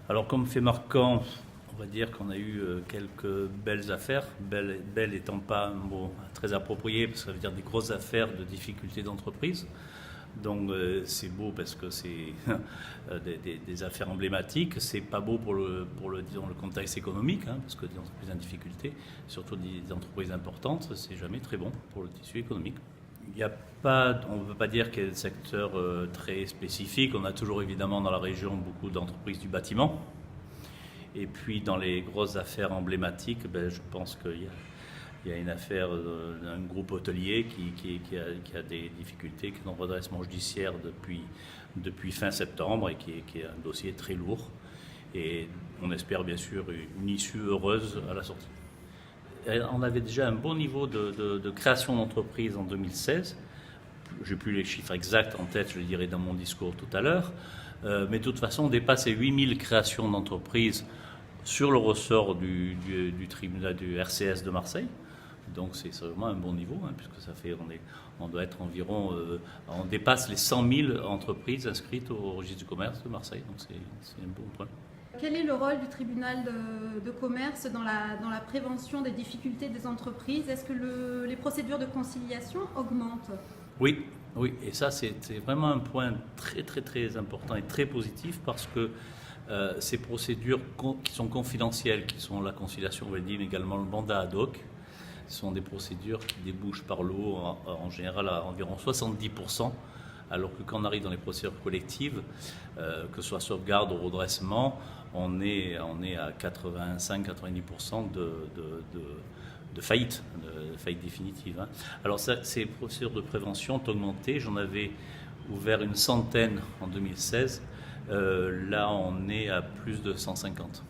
Alors comme fait marquant, on va dire qu'on a eu quelques belles affaires, belle étant pas un mot très approprié, parce que ça veut dire des grosses affaires de difficultés d'entreprise. Donc c'est beau parce que c'est des affaires emblématiques. C'est pas beau disons, le contexte économique, hein, parce que des entreprises en difficulté, surtout des entreprises importantes, c'est jamais très bon pour le tissu économique. Il y a pas, on ne peut pas dire qu'il y a des secteurs très spécifiques. On a toujours évidemment dans la région beaucoup d'entreprises du bâtiment. Et puis dans les grosses affaires emblématiques, je pense qu'il y a une affaire d'un groupe hôtelier qui a des difficultés, qui est en redressement judiciaire depuis fin septembre et qui est un dossier très lourd. Et on espère bien sûr une issue heureuse à la sortie. On avait déjà un bon niveau de création d'entreprises en 2016. Je n'ai plus les chiffres exacts en tête, je le dirai dans mon discours tout à l'heure. Mais de toute façon, on dépasse les 8000 créations d'entreprises sur le ressort du tribunal du RCS de Marseille. Donc c'est vraiment un bon niveau, hein, puisque ça fait, on doit être environ, on dépasse les 100 000 entreprises inscrites au registre du commerce de Marseille. Donc c'est un bon point. Quel est le rôle du tribunal de commerce dans la prévention des difficultés des entreprises? Est-ce que les procédures de conciliation augmentent? Oui, et ça c'est vraiment un point très très très important et très positif parce que ces procédures qui sont confidentielles, qui sont la conciliation, on va dire, mais également le mandat ad hoc, sont des procédures qui débouchent par l'eau en général à environ 70%, alors que quand on arrive dans les procédures collectives, que ce soit sauvegarde ou redressement, on est à 85-90% de faillite définitive. Hein. Alors ces procédures de prévention ont augmenté, j'en avais ouvert une centaine en 2016, là on est à plus de 150.